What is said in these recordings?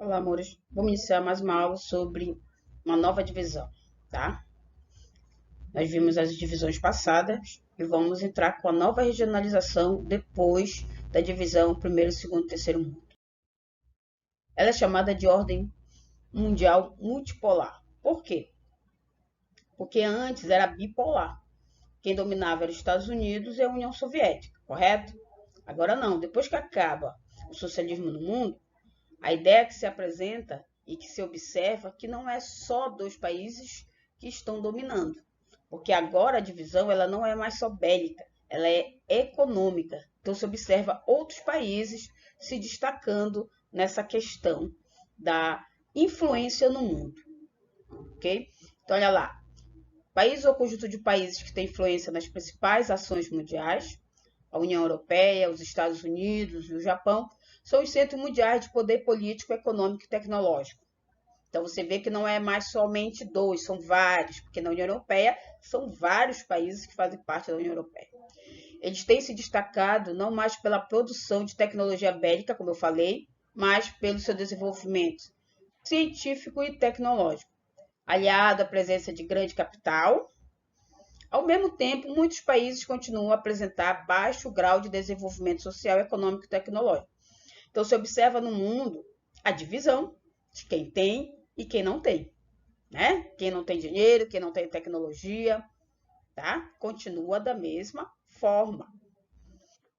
Olá, amores. Vamos iniciar mais uma aula sobre uma nova divisão, tá? Nós vimos as divisões passadas e vamos entrar com a nova regionalização depois da divisão primeiro, segundo, terceiro mundo. Ela é chamada de ordem mundial multipolar. Por quê? Porque antes era bipolar. Quem dominava era os Estados Unidos e a União Soviética, correto? Agora não. Depois que acaba o socialismo no mundo, a ideia que se apresenta e que se observa que não é só dois países que estão dominando, porque agora a divisão ela não é mais só bélica, ela é econômica. Então se observa outros países se destacando nessa questão da influência no mundo, ok? Então olha lá, país ou conjunto de países que tem influência nas principais ações mundiais, a União Europeia, os Estados Unidos e o Japão, são os centros mundiais de poder político, econômico e tecnológico. Então você vê que não é mais somente dois, são vários, porque na União Europeia são vários países que fazem parte da União Europeia. Eles têm se destacado não mais pela produção de tecnologia bélica, como eu falei, mas pelo seu desenvolvimento científico e tecnológico, aliado à presença de grande capital. Ao mesmo tempo, muitos países continuam a apresentar baixo grau de desenvolvimento social, econômico e tecnológico. Então, se observa no mundo a divisão de quem tem e quem não tem, né? Quem não tem dinheiro, quem não tem tecnologia, tá? Continua da mesma forma.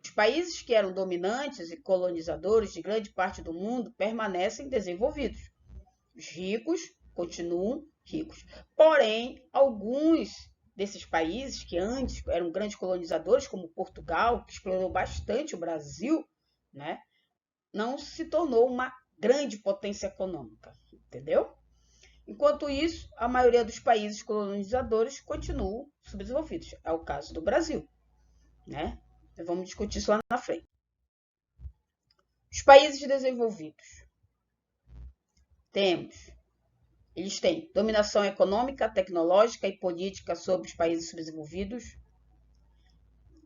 Os países que eram dominantes e colonizadores de grande parte do mundo permanecem desenvolvidos. Os ricos continuam ricos. Porém, alguns desses países que antes eram grandes colonizadores, como Portugal, que explorou bastante o Brasil, né, não se tornou uma grande potência econômica, entendeu? Enquanto isso, a maioria dos países colonizadores continuam subdesenvolvidos. É o caso do Brasil, né? Vamos discutir isso lá na frente. Os países desenvolvidos temos eles têm dominação econômica, tecnológica e política sobre os países subdesenvolvidos,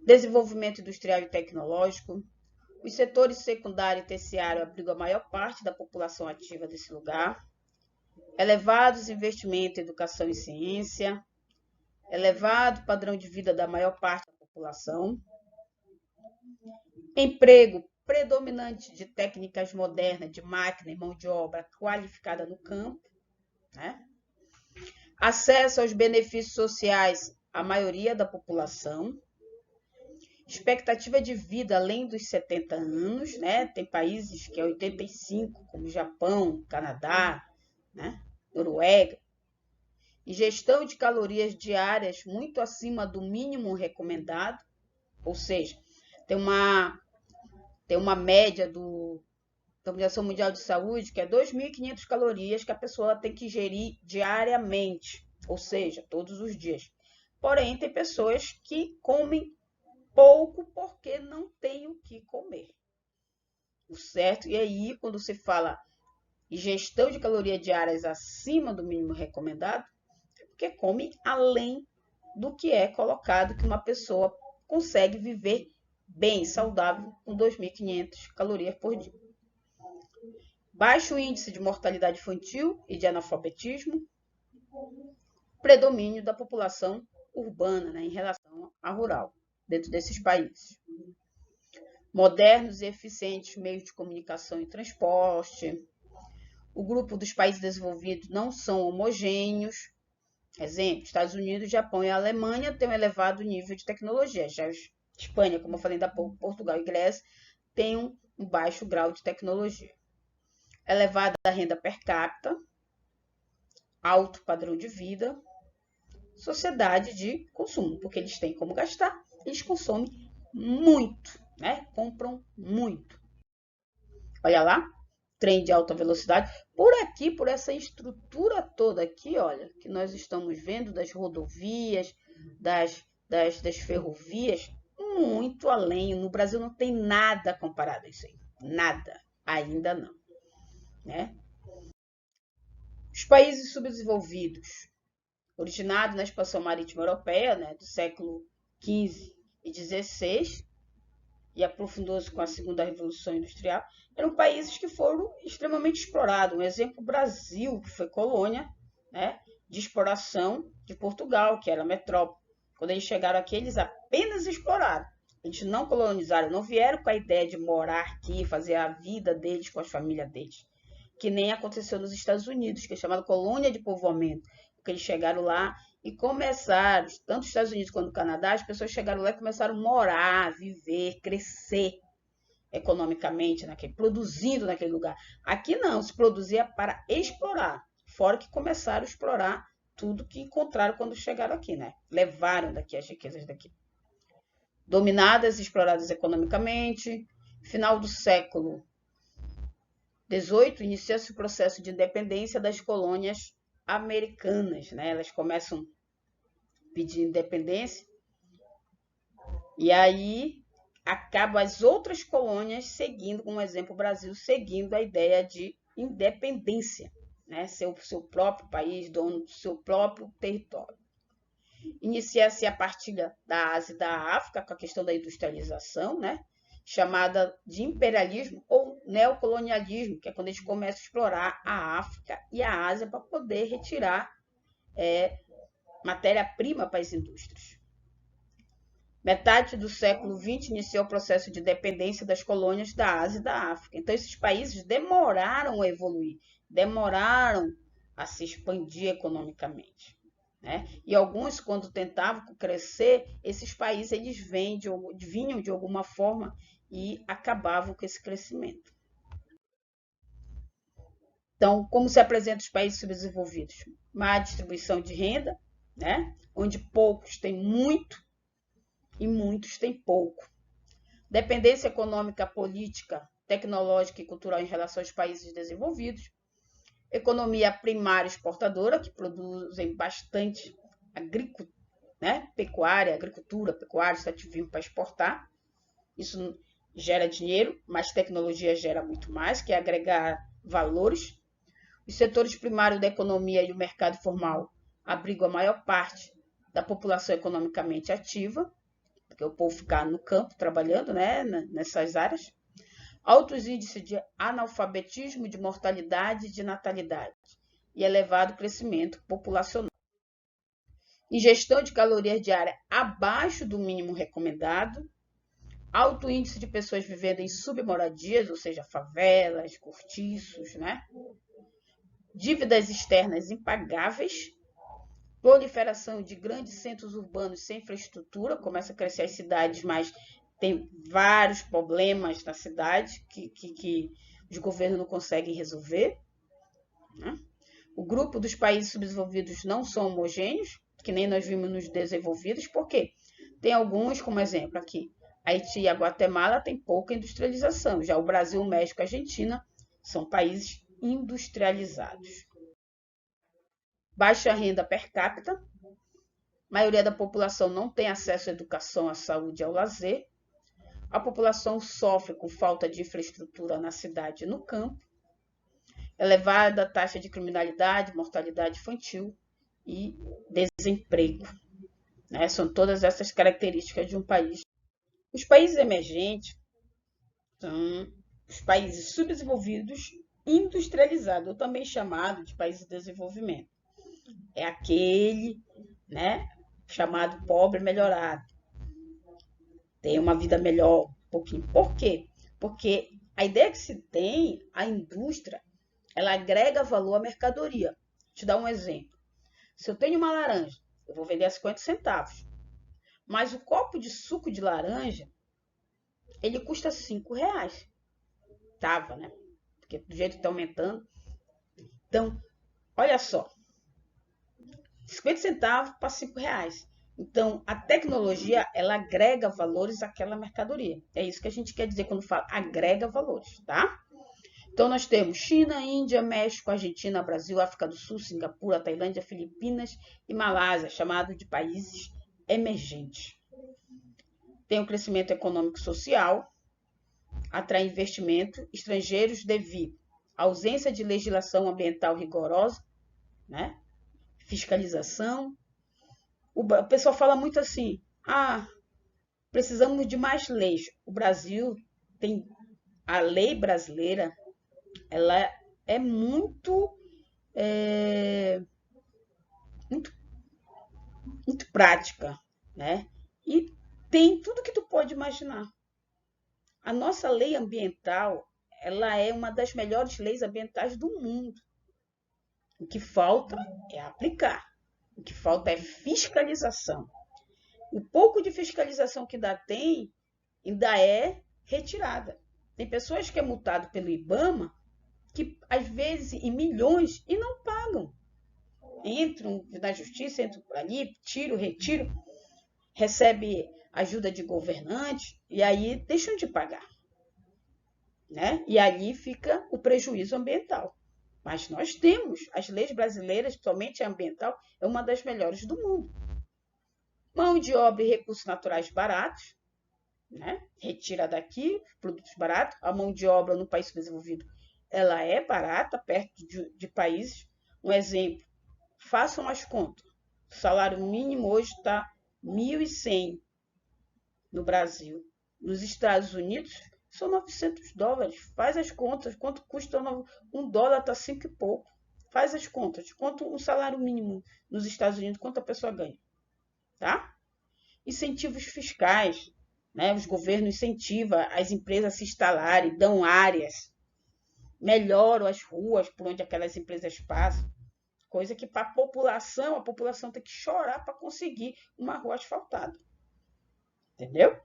desenvolvimento industrial e tecnológico. Os setores secundário e terciário abrigam a maior parte da população ativa desse lugar. Elevados investimentos em educação e ciência. Elevado padrão de vida da maior parte da população. Emprego predominante de técnicas modernas de máquina e mão de obra qualificada no campo, né? Acesso aos benefícios sociais à maioria da população, expectativa de vida além dos 70 anos, né? Tem países que é 85, como Japão, Canadá, né? Noruega, e gestão de calorias diárias muito acima do mínimo recomendado, ou seja, tem uma média da Organização Mundial de Saúde, que é 2.500 calorias que a pessoa tem que ingerir diariamente, ou seja, todos os dias. Porém, tem pessoas que comem pouco porque não tem o que comer. O certo? E aí, quando se fala ingestão de calorias diárias acima do mínimo recomendado, é porque come além do que é colocado, que uma pessoa consegue viver bem, saudável, com 2.500 calorias por dia. Baixo índice de mortalidade infantil e de analfabetismo, predomínio da população urbana, né, em relação à rural, dentro desses países. Modernos e eficientes meios de comunicação e transporte. O grupo dos países desenvolvidos não são homogêneos. Exemplo, Estados Unidos, Japão e Alemanha têm um elevado nível de tecnologia. Já a Espanha, como eu falei ainda há pouco, Portugal e Grécia têm um baixo grau de tecnologia. Elevada renda per capita, alto padrão de vida, sociedade de consumo, porque eles têm como gastar, eles consomem muito, né? Compram muito. Olha lá, trem de alta velocidade. Por aqui, por essa estrutura toda aqui, olha, que nós estamos vendo das rodovias, das ferrovias, muito além. No Brasil não tem nada comparado a isso aí. Nada. Ainda não, né? Os países subdesenvolvidos, originados na expansão marítima europeia, né, do século XV e XVI, e aprofundou-se com a segunda Revolução Industrial, eram países que foram extremamente explorados. Um exemplo, o Brasil, que foi colônia, né, de exploração de Portugal, que era a metrópole. Quando eles chegaram aqui, eles apenas exploraram. Eles não colonizaram, não vieram com a ideia de morar aqui, fazer a vida deles com as famílias deles. Que nem aconteceu nos Estados Unidos, que é chamado colônia de povoamento. Porque eles chegaram lá e começaram, tanto nos Estados Unidos quanto no Canadá, as pessoas chegaram lá e começaram a morar, viver, crescer economicamente, produzindo naquele lugar. Aqui não, se produzia para explorar, fora que começaram a explorar tudo que encontraram quando chegaram aqui, né? Levaram daqui as riquezas daqui. Dominadas e exploradas economicamente, final do século XVIII, inicia-se o processo de independência das colônias americanas, né? Elas começam a pedir independência e aí acabam as outras colônias seguindo, como exemplo o Brasil, seguindo a ideia de independência, né? Ser o seu próprio país, dono do seu próprio território. Inicia-se a partilha da Ásia e da África com a questão da industrialização, né? Chamada de imperialismo ou neocolonialismo, que é quando eles começam a explorar a África e a Ásia para poder retirar matéria-prima para as indústrias. Metade do século XX iniciou o processo de dependência das colônias da Ásia e da África. Então, esses países demoraram a evoluir, demoraram a se expandir economicamente, né? E alguns, quando tentavam crescer, esses países eles vinham de alguma forma e acabavam com esse crescimento. Então, como se apresentam os países subdesenvolvidos? Má distribuição de renda, né? Onde poucos têm muito e muitos têm pouco. Dependência econômica, política, tecnológica e cultural em relação aos países desenvolvidos. Economia primária exportadora, que produzem bastante agricultura, pecuária, extrativismo para exportar. Isso gera dinheiro, mas tecnologia gera muito mais, que é agregar valores. Os setores primários da economia e o mercado formal abrigam a maior parte da população economicamente ativa, porque o povo fica no campo trabalhando, né, nessas áreas. Altos índices de analfabetismo, de mortalidade e de natalidade e elevado crescimento populacional. Ingestão de calorias diárias abaixo do mínimo recomendado. Alto índice de pessoas vivendo em submoradias, ou seja, favelas, cortiços, né? Dívidas externas impagáveis. Proliferação de grandes centros urbanos sem infraestrutura. Começa a crescer as cidades, mas tem vários problemas na cidade que os governos não conseguem resolver, né? O grupo dos países subdesenvolvidos não são homogêneos, que nem nós vimos nos desenvolvidos. Por quê? Tem alguns, como exemplo aqui, Haiti e a Guatemala têm pouca industrialização. Já o Brasil, o México e a Argentina são países industrializados. Baixa renda per capita. A maioria da população não tem acesso à educação, à saúde e ao lazer. A população sofre com falta de infraestrutura na cidade e no campo. Elevada taxa de criminalidade, mortalidade infantil e desemprego, né? São todas essas características de um país. Os países emergentes são os países subdesenvolvidos industrializados, ou também chamado de países de desenvolvimento. É aquele, né, chamado pobre melhorado. Tem uma vida melhor, um pouquinho. Por quê? Porque a ideia que se tem, a indústria, ela agrega valor à mercadoria. Vou te dar um exemplo. Se eu tenho uma laranja, eu vou vender a 50 centavos. Mas o copo de suco de laranja, ele custa 5 reais. Tava, né? Porque do jeito que está aumentando. Então, olha só. 50 centavos para 5 reais. Então, a tecnologia, ela agrega valores àquela mercadoria. É isso que a gente quer dizer quando fala agrega valores, tá? Então, nós temos China, Índia, México, Argentina, Brasil, África do Sul, Singapura, Tailândia, Filipinas e Malásia, chamado de países emergentes. Tem um crescimento econômico e social, atrai investimento estrangeiros devido à ausência de legislação ambiental rigorosa, né? Fiscalização. O pessoal fala muito assim, Precisamos de mais leis. O Brasil tem a lei brasileira, ela é muito, muito prática, né? E tem tudo que tu pode imaginar. A nossa lei ambiental, ela é uma das melhores leis ambientais do mundo. O que falta é aplicar. O que falta é fiscalização. O pouco de fiscalização que ainda é retirada. Tem pessoas que é multado pelo IBAMA, que às vezes em milhões e não pagam. Entram na justiça, entram por ali, retiro, recebe ajuda de governante e aí deixam de pagar, né? E ali fica o prejuízo ambiental. Mas nós temos as leis brasileiras, principalmente a ambiental, é uma das melhores do mundo. Mão de obra e recursos naturais baratos, né? Retira daqui produtos baratos. A mão de obra no país desenvolvido, ela é barata, perto de países. Um exemplo, façam as contas. O salário mínimo hoje está 1.100 no Brasil. Nos Estados Unidos, são $900. Faz as contas. Quanto custa $1? Está 5 e pouco. Faz as contas. Quanto um salário mínimo nos Estados Unidos, quanto a pessoa ganha? Tá? Incentivos fiscais. Né? Os governos incentivam as empresas a se instalarem, dão áreas, melhoram as ruas por onde aquelas empresas passam. Coisa que para a população tem que chorar para conseguir uma rua asfaltada. Entendeu?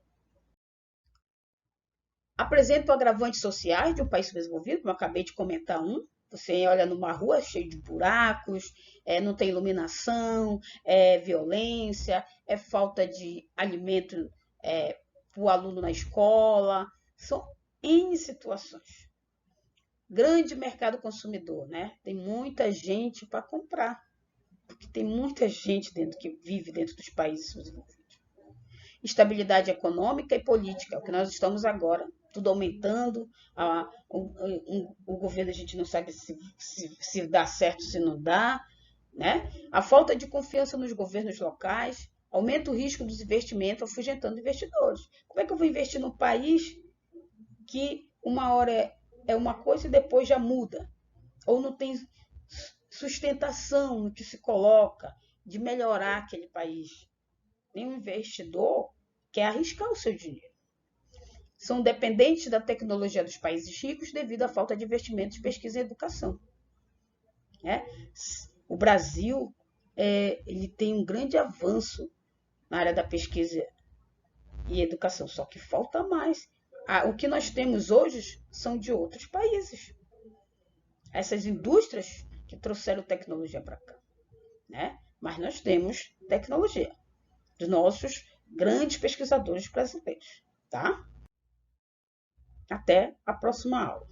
Apresenta agravantes sociais de um país desenvolvido, como eu acabei de comentar um. Você olha numa rua cheia de buracos, não tem iluminação, é violência, é falta de alimento para o aluno na escola. São N situações. Grande mercado consumidor, né? Tem muita gente para comprar, porque tem muita gente que vive dentro dos países desenvolvidos. Estabilidade econômica e política, o que nós estamos agora, tudo aumentando, o governo a gente não sabe se dá certo, se não dá, né? A falta de confiança nos governos locais, aumenta o risco dos investimentos, afugentando investidores. Como é que eu vou investir num país que uma hora é uma coisa e depois já muda? Ou não tem sustentação no que se coloca de melhorar aquele país? Nenhum investidor quer arriscar o seu dinheiro. São dependentes da tecnologia dos países ricos devido à falta de investimentos em pesquisa e educação. O Brasil ele tem um grande avanço na área da pesquisa e educação, só que falta mais. O que nós temos hoje são de outros países. Essas indústrias que trouxeram tecnologia para cá, né? Mas nós temos tecnologia dos nossos grandes pesquisadores brasileiros, tá? Até a próxima aula.